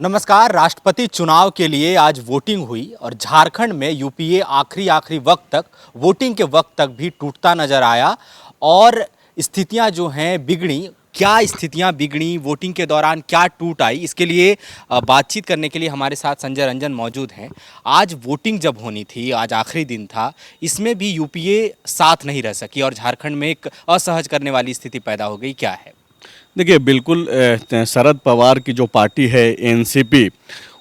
नमस्कार। राष्ट्रपति चुनाव के लिए आज वोटिंग हुई और झारखंड में यूपीए आखिरी वक्त तक वोटिंग के वक्त तक भी टूटता नजर आया और स्थितियां जो हैं बिगड़ी। क्या स्थितियां बिगड़ी, वोटिंग के दौरान क्या टूट आई, इसके लिए बातचीत करने के लिए हमारे साथ संजय रंजन मौजूद हैं। आज वोटिंग जब होनी थी, आज आखिरी दिन था, इसमें भी यूपीए साथ नहीं रह सकी और झारखंड में एक असहज करने वाली स्थिति पैदा हो गई। क्या है? देखिए, बिल्कुल शरद पवार की जो पार्टी है एनसीपी,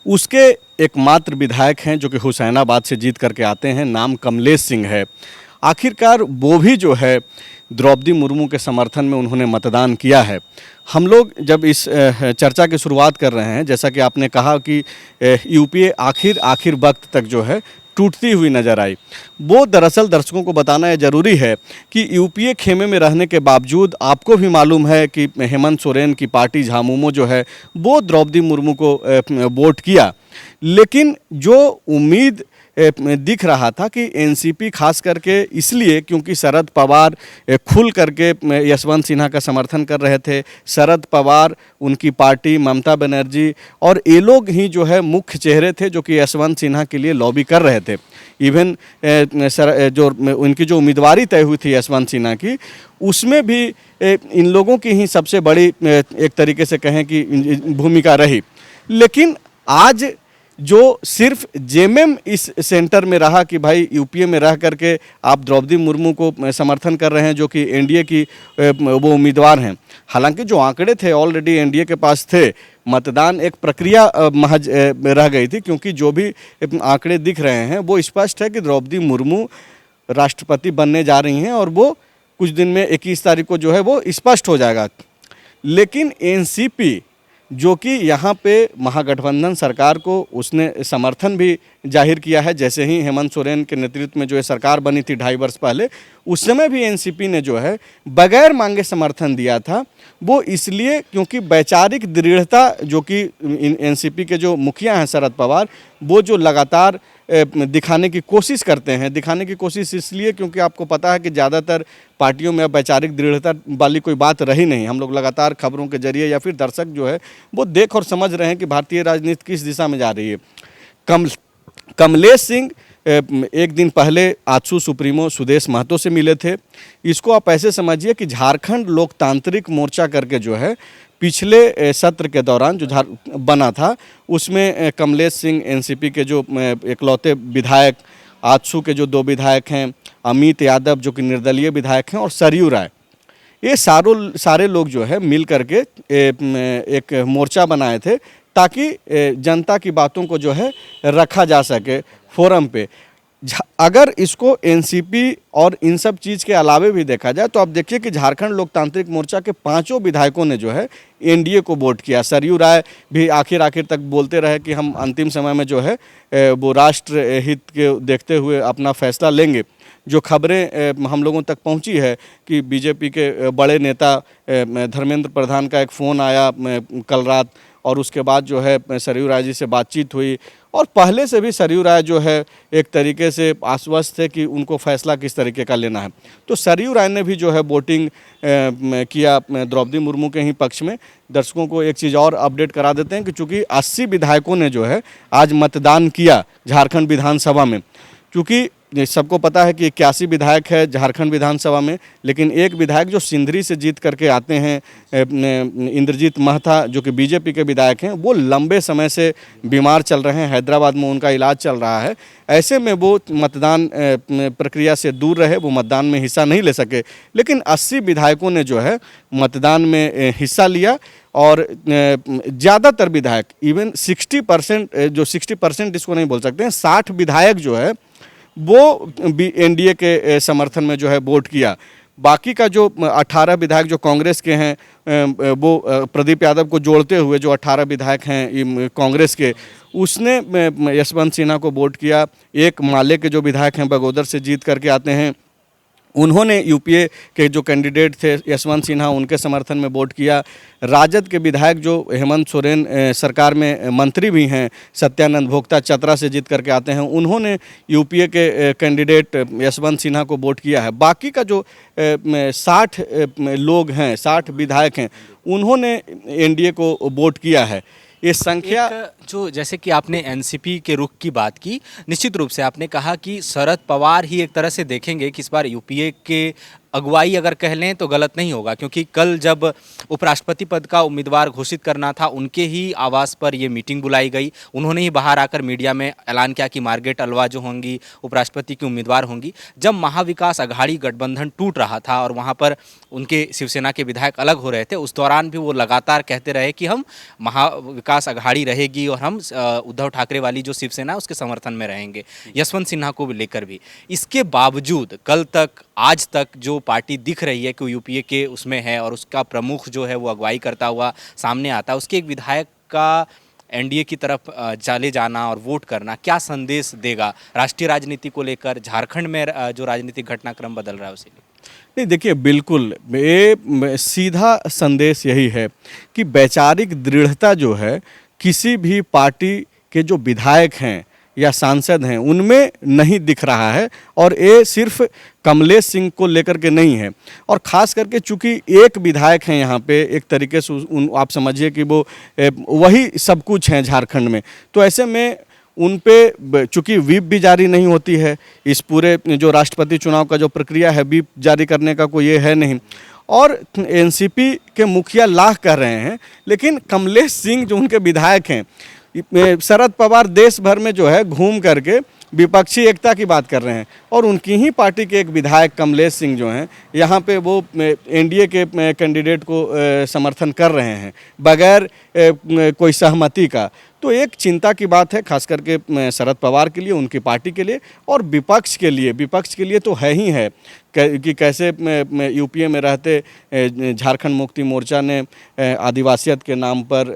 उसके एकमात्र विधायक हैं जो कि हुसैनाबाद से जीत करके आते हैं, नाम कमलेश सिंह है। आखिरकार वो भी जो है द्रौपदी मुर्मू के समर्थन में उन्होंने मतदान किया है। हम लोग जब इस चर्चा की शुरुआत कर रहे हैं, जैसा कि आपने कहा कि यूपीए आखिर वक्त तक जो है टूटती हुई नज़र आई, वो दरअसल दर्शकों को बताना ये ज़रूरी है कि यूपीए खेमे में रहने के बावजूद आपको भी मालूम है कि हेमंत सोरेन की पार्टी झामुमो जो है वो द्रौपदी मुर्मू को वोट किया, लेकिन जो उम्मीद दिख रहा था कि एनसीपी खास करके इसलिए क्योंकि शरद पवार खुल करके यशवंत सिन्हा का समर्थन कर रहे थे। शरद पवार, उनकी पार्टी, ममता बनर्जी और ये लोग ही जो है मुख्य चेहरे थे जो कि यशवंत सिन्हा के लिए लॉबी कर रहे थे। इवन जो उनकी जो उम्मीदवारी तय हुई थी यशवंत सिन्हा की, उसमें भी इन लोगों की ही सबसे बड़ी एक तरीके से कहें कि भूमिका रही। लेकिन आज जो सिर्फ जेएमएम इस सेंटर में रहा कि भाई यूपीए में रह करके आप द्रौपदी मुर्मू को समर्थन कर रहे हैं जो कि एनडीए की वो उम्मीदवार हैं। हालांकि जो आंकड़े थे ऑलरेडी एनडीए के पास थे, मतदान एक प्रक्रिया महज रह गई थी, क्योंकि जो भी आंकड़े दिख रहे हैं वो स्पष्ट है कि द्रौपदी मुर्मू राष्ट्रपति बनने जा रही हैं और वो कुछ दिन में 21 तारीख को जो है वो स्पष्ट हो जाएगा। लेकिन एनसीपी जो कि यहाँ पे महागठबंधन सरकार को उसने समर्थन भी जाहिर किया है, जैसे ही हेमंत सोरेन के नेतृत्व में जो है सरकार बनी थी 2.5 वर्ष पहले, उस समय भी एनसीपी ने जो है बगैर मांगे समर्थन दिया था। वो इसलिए क्योंकि वैचारिक दृढ़ता जो कि एनसीपी के जो मुखिया हैं शरद पवार, वो जो लगातार दिखाने की कोशिश करते हैं, दिखाने की कोशिश इसलिए क्योंकि आपको पता है कि ज़्यादातर पार्टियों में अब वैचारिक दृढ़ता वाली कोई बात रही नहीं। हम लोग लगातार खबरों के जरिए या फिर दर्शक जो है वो देख और समझ रहे हैं कि भारतीय राजनीति किस दिशा में जा रही है। कमलेश सिंह एक दिन पहले आजसू सुप्रीमो सुदेश महतो से मिले थे। इसको आप ऐसे समझिए कि झारखंड लोकतांत्रिक मोर्चा करके जो है पिछले सत्र के दौरान जो बना था, उसमें कमलेश सिंह एनसीपी के जो इकलौते विधायक, आजसू के जो 2 विधायक हैं, अमित यादव जो कि निर्दलीय विधायक हैं, और सरयू राय, ये सारे लोग जो है मिल करके एक मोर्चा बनाए थे ताकि जनता की बातों को जो है रखा जा सके फोरम पे। अगर इसको एनसीपी और इन सब चीज़ के अलावे भी देखा जाए तो आप देखिए कि झारखंड लोकतांत्रिक मोर्चा के 5 विधायकों ने जो है एनडीए को वोट किया। सरयू राय भी आखिर तक बोलते रहे कि हम अंतिम समय में जो है वो राष्ट्र हित के देखते हुए अपना फैसला लेंगे। जो खबरें हम लोगों तक पहुंची है कि बीजेपी के बड़े नेता धर्मेंद्र प्रधान का एक फ़ोन आया कल रात, और उसके बाद जो है सरयू राय जी से बातचीत हुई, और पहले से भी सरयू राय जो है एक तरीके से आश्वस्त थे कि उनको फैसला किस तरीके का लेना है। तो सरयू राय ने भी जो है वोटिंग किया द्रौपदी मुर्मू के ही पक्ष में। दर्शकों को एक चीज़ और अपडेट करा देते हैं कि चूँकि 80 विधायकों ने जो है आज मतदान किया झारखंड विधानसभा में। क्योंकि सबको पता है कि 81 विधायक है झारखंड विधानसभा में, लेकिन एक विधायक जो सिंधरी से जीत करके आते हैं, इंद्रजीत महथा, जो कि बीजेपी के विधायक हैं, वो लंबे समय से बीमार चल रहे हैं, हैदराबाद में उनका इलाज चल रहा है। ऐसे में वो मतदान प्रक्रिया से दूर रहे, वो मतदान में हिस्सा नहीं ले सके। लेकिन 80 विधायकों ने जो है मतदान में हिस्सा लिया और ज़्यादातर विधायक, इवन 60%, जो 60% इसको नहीं बोल सकते हैं, 60 विधायक जो है वो भी एनडीए के समर्थन में जो है वोट किया। बाकी का जो 18 विधायक जो कांग्रेस के हैं, वो प्रदीप यादव को जोड़ते हुए जो 18 विधायक हैं कांग्रेस के, उसने यशवंत सिन्हा को वोट किया। एक माले के जो विधायक हैं बगोदर से जीत करके आते हैं, उन्होंने यूपीए के जो कैंडिडेट थे यशवंत सिन्हा, उनके समर्थन में वोट किया। राजद के विधायक जो हेमंत सोरेन सरकार में मंत्री भी हैं, सत्यानंद भोक्ता चतरा से जीत करके आते हैं, उन्होंने यूपीए के कैंडिडेट यशवंत सिन्हा को वोट किया है। बाकी का जो 60 लोग हैं, 60 विधायक हैं, उन्होंने एनडीए को वोट किया है। ये संख्या एक जो जैसे कि आपने एनसीपी के रुख की बात की, निश्चित रूप से आपने कहा कि शरद पवार ही एक तरह से देखेंगे कि इस बार यूपीए के अगुवाई अगर कह लें तो गलत नहीं होगा, क्योंकि कल जब उपराष्ट्रपति पद का उम्मीदवार घोषित करना था उनके ही आवास पर ये मीटिंग बुलाई गई। उन्होंने ही बाहर आकर मीडिया में ऐलान किया कि मार्गरेट अल्वा जो होंगी उपराष्ट्रपति की उम्मीदवार होंगी। जब महाविकास अघाड़ी गठबंधन टूट रहा था और वहाँ पर उनके शिवसेना के विधायक अलग हो रहे थे, उस दौरान भी वो लगातार कहते रहे कि हम महाविकास अघाड़ी रहेगी और हम उद्धव ठाकरे वाली जो शिवसेना है उसके समर्थन में रहेंगे, यशवंत सिन्हा को लेकर भी। इसके बावजूद कल तक आज तक जो पार्टी दिख रही है कि यूपीए के उसमें है और उसका प्रमुख जो है वो अगुवाई करता हुआ सामने आता है, उसके एक विधायक का एनडीए की तरफ चले जाना और वोट करना क्या संदेश देगा राष्ट्रीय राजनीति को लेकर, झारखंड में जो राजनीतिक घटनाक्रम बदल रहा है उसे लेकर? नहीं, देखिए बिल्कुल ये सीधा संदेश यही है कि वैचारिक दृढ़ता जो है किसी भी पार्टी के जो विधायक हैं या सांसद हैं उनमें नहीं दिख रहा है। और ये सिर्फ कमलेश सिंह को लेकर के नहीं है, और ख़ास करके चूंकि एक विधायक हैं यहाँ पे, एक तरीके से आप समझिए कि वो वही सब कुछ हैं झारखंड में। तो ऐसे में उन पे चूँकि व्हिप भी जारी नहीं होती है, इस पूरे जो राष्ट्रपति चुनाव का जो प्रक्रिया है व्हिप जारी करने का कोई ये है नहीं, और एनसीपी के मुखिया लाख कर रहे हैं, लेकिन कमलेश सिंह जो उनके विधायक हैं, शरद पवार देश भर में जो है घूम करके विपक्षी एकता की बात कर रहे हैं, और उनकी ही पार्टी के एक विधायक कमलेश सिंह जो हैं यहाँ पे वो एनडीए के कैंडिडेट को समर्थन कर रहे हैं बगैर कोई सहमति का। तो एक चिंता की बात है खास करके शरद पवार के लिए, उनकी पार्टी के लिए, और विपक्ष के लिए तो है ही है कि कैसे यूपीए में रहते झारखंड मुक्ति मोर्चा ने आदिवासियत के नाम पर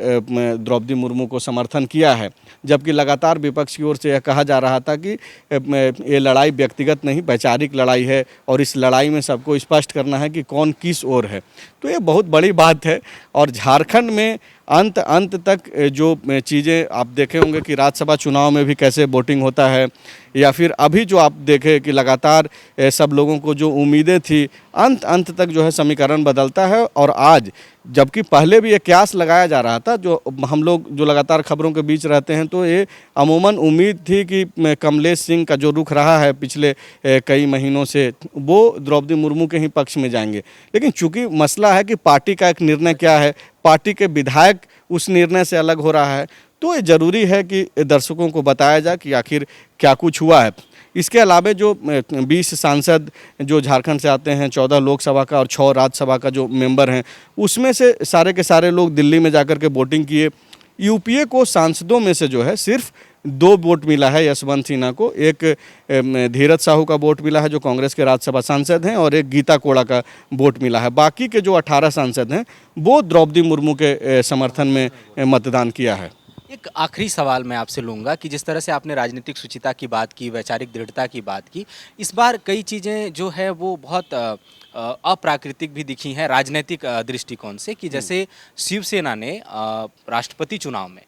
द्रौपदी मुर्मू को समर्थन किया है, जबकि लगातार विपक्ष की ओर से यह कहा जा रहा था कि ये लड़ाई व्यक्तिगत नहीं वैचारिक लड़ाई है और इस लड़ाई में सबको स्पष्ट करना है कि कौन किस ओर है। तो ये बहुत बड़ी बात है, और झारखंड में अंत तक जो चीज़ें आप देखे होंगे कि राज्यसभा चुनाव में भी कैसे वोटिंग होता है, या फिर अभी जो आप देखें कि लगातार सब लोगों को जो उम्मीदें थी अंत तक जो है समीकरण बदलता है। और आज जबकि पहले भी ये क्यास लगाया जा रहा था, जो हम लोग जो लगातार खबरों के बीच रहते हैं, तो ये अमूमन उम्मीद थी कि कमलेश सिंह का जो रुख रहा है पिछले कई महीनों से वो द्रौपदी मुर्मू के ही पक्ष में जाएंगे। लेकिन चूंकि मसला है कि पार्टी का एक निर्णय क्या है, पार्टी के विधायक उस निर्णय से अलग हो रहा है, तो ये ज़रूरी है कि दर्शकों को बताया जाए कि आखिर क्या कुछ हुआ है। इसके अलावा जो 20 सांसद जो झारखंड से आते हैं, 14 लोकसभा का और 6 राज्यसभा का जो मेंबर हैं, उसमें से सारे के सारे लोग दिल्ली में जाकर के वोटिंग किए। यूपीए को सांसदों में से जो है सिर्फ 2 वोट मिला है यशवंत सिन्हा को, एक धीरज साहू का वोट मिला है जो कांग्रेस के राज्यसभा सांसद हैं, और एक गीता कोड़ा का वोट मिला है। बाकी के जो 18 सांसद हैं वो द्रौपदी मुर्मू के समर्थन में मतदान किया है। एक आखिरी सवाल मैं आपसे लूँगा कि जिस तरह से आपने राजनीतिक शुचिता की बात की, वैचारिक दृढ़ता की बात की, इस बार कई चीज़ें जो है वो बहुत अप्राकृतिक भी दिखी हैं राजनीतिक दृष्टिकोण से, कि जैसे शिवसेना ने राष्ट्रपति चुनाव में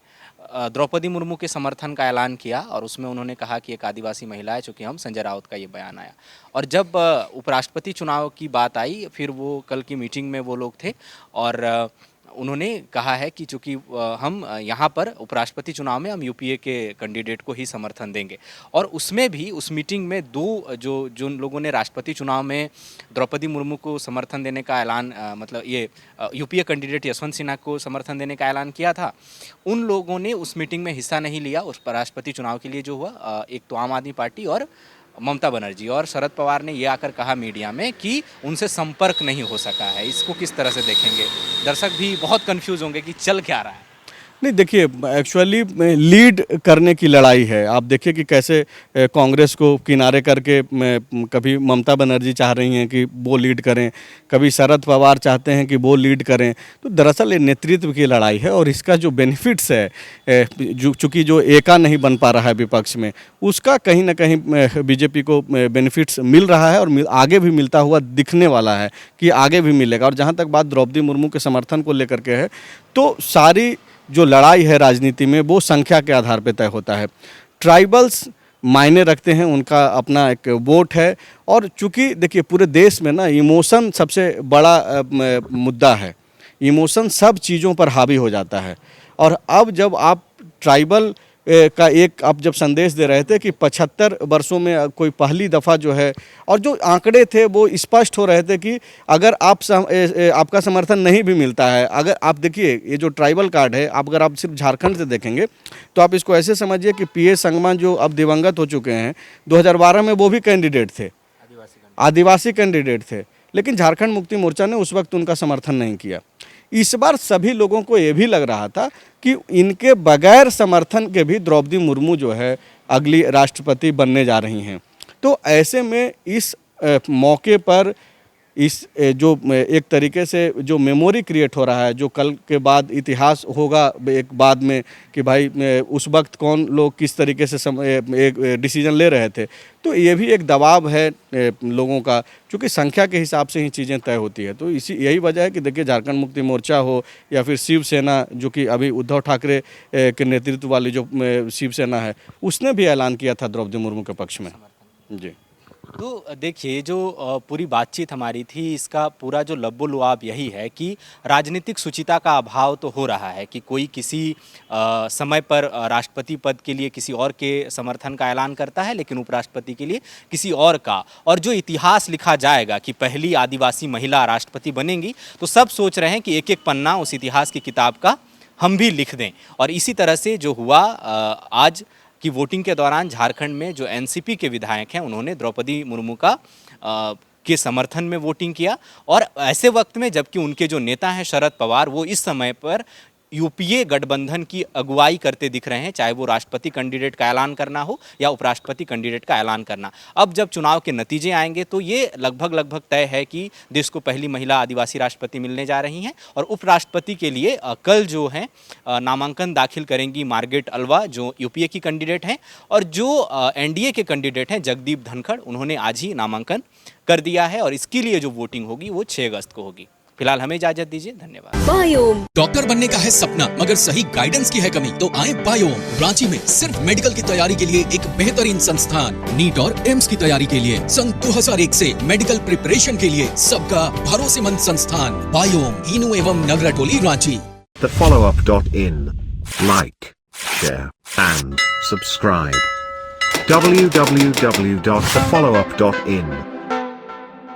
द्रौपदी मुर्मू के समर्थन का ऐलान किया और उसमें उन्होंने कहा कि एक आदिवासी महिला है, चूँकि हम संजय राउत का ये बयान आया। और जब उपराष्ट्रपति चुनाव की बात आई, फिर वो कल की मीटिंग में वो लोग थे और उन्होंने कहा है कि चूँकि हम यहाँ पर उपराष्ट्रपति चुनाव में हम यूपीए के कैंडिडेट को ही समर्थन देंगे। और उसमें भी उस मीटिंग में 2 जो लोगों ने राष्ट्रपति चुनाव में द्रौपदी मुर्मू को समर्थन देने का ऐलान मतलब ये यूपीए कैंडिडेट यशवंत सिन्हा को समर्थन देने का ऐलान किया था, उन लोगों ने उस मीटिंग में हिस्सा नहीं लिया। उस राष्ट्रपति चुनाव के लिए जो हुआ, एक तो आम आदमी पार्टी और ममता बनर्जी, और शरद पवार ने ये आकर कहा मीडिया में कि उनसे संपर्क नहीं हो सका है। इसको किस तरह से देखेंगे? दर्शक भी बहुत कंफ्यूज होंगे कि चल क्या रहा है। नहीं, देखिए एक्चुअली लीड करने की लड़ाई है। आप देखिए कि कैसे कांग्रेस को किनारे करके कभी ममता बनर्जी चाह रही हैं कि वो लीड करें, कभी शरद पवार चाहते हैं कि वो लीड करें। तो दरअसल ये नेतृत्व की लड़ाई है, और इसका जो बेनिफिट्स है चूँकि जो एका नहीं बन पा रहा है विपक्ष में, उसका कहीं ना कहीं बीजेपी को बेनिफिट्स मिल रहा है और आगे भी मिलता हुआ दिखने वाला है कि आगे भी मिलेगा। और जहाँ तक बात द्रौपदी मुर्मू के समर्थन को लेकर के है, तो सारी जो लड़ाई है राजनीति में वो संख्या के आधार पर तय होता है। ट्राइबल्स मायने रखते हैं, उनका अपना एक वोट है, और चूंकि देखिए पूरे देश में ना इमोशन सबसे बड़ा मुद्दा है। इमोशन सब चीज़ों पर हावी हो जाता है, और अब जब आप ट्राइबल का एक आप जब संदेश दे रहे थे कि 75 वर्षों में कोई पहली दफ़ा जो है, और जो आंकड़े थे वो स्पष्ट हो रहे थे कि अगर आपका समर्थन नहीं भी मिलता है, अगर आप देखिए ये जो ट्राइबल कार्ड है, अगर आप सिर्फ झारखंड से देखेंगे तो आप इसको ऐसे समझिए कि पीए संगमा जो अब दिवंगत हो चुके हैं, 2012 में वो भी कैंडिडेट थे, आदिवासी कैंडिडेट थे, लेकिन झारखंड मुक्ति मोर्चा ने उस वक्त उनका समर्थन नहीं किया। इस बार सभी लोगों को ये भी लग रहा था कि इनके बगैर समर्थन के भी द्रौपदी मुर्मू जो है अगली राष्ट्रपति बनने जा रही हैं। तो ऐसे में इस मौके पर इस जो एक तरीके से जो मेमोरी क्रिएट हो रहा है, जो कल के बाद इतिहास होगा एक बाद में कि भाई उस वक्त कौन लोग किस तरीके से एक डिसीजन ले रहे थे, तो ये भी एक दबाव है लोगों का, क्योंकि संख्या के हिसाब से ही चीज़ें तय होती है। तो यही वजह है कि देखिए झारखंड मुक्ति मोर्चा हो या फिर शिवसेना, जो कि अभी उद्धव ठाकरे के नेतृत्व वाली जो शिवसेना है, उसने भी ऐलान किया था द्रौपदी मुर्मू के पक्ष में। जी, तो देखिए जो पूरी बातचीत हमारी थी, इसका पूरा जो लब्बो-लुआब यही है कि राजनीतिक शुचिता का अभाव तो हो रहा है कि कोई किसी समय पर राष्ट्रपति पद के लिए किसी और के समर्थन का ऐलान करता है, लेकिन उपराष्ट्रपति के लिए किसी और का। और जो इतिहास लिखा जाएगा कि पहली आदिवासी महिला राष्ट्रपति बनेंगी, तो सब सोच रहे हैं कि एक-एक पन्ना उस इतिहास की किताब का हम भी लिख दें। और इसी तरह से जो हुआ आज कि वोटिंग के दौरान झारखंड में जो एनसीपी के विधायक हैं, उन्होंने द्रौपदी मुर्मू का के समर्थन में वोटिंग किया। और ऐसे वक्त में जबकि उनके जो नेता हैं शरद पवार, वो इस समय पर यूपीए गठबंधन की अगुवाई करते दिख रहे हैं, चाहे वो राष्ट्रपति कैंडिडेट का ऐलान करना हो या उपराष्ट्रपति कैंडिडेट का ऐलान करना। अब जब चुनाव के नतीजे आएंगे तो ये लगभग तय है कि देश को पहली महिला आदिवासी राष्ट्रपति मिलने जा रही हैं। और उपराष्ट्रपति के लिए कल जो है नामांकन दाखिल करेंगी मार्गरेट अल्वा, जो यूपीए की कैंडिडेट हैं, और जो एनडीए के कैंडिडेट हैं जगदीप धनखड़, उन्होंने आज ही नामांकन कर दिया है। और इसके लिए जो वोटिंग होगी वो 6 अगस्त को होगी। फिलहाल हमें इजाजत दीजिए, धन्यवाद। बायोम डॉक्टर बनने का है सपना, मगर सही गाइडेंस की है कमी, तो आए बायोम। रांची में सिर्फ मेडिकल की तैयारी के लिए एक बेहतरीन संस्थान, नीट और एम्स की तैयारी के लिए सन 2001 से मेडिकल प्रिपरेशन के लिए सबका भरोसेमंद संस्थान बायोम, इनू एवं नगरटोली, Ranchi. thefollowup.in. Like, share and subscribe. www.thefollowup.in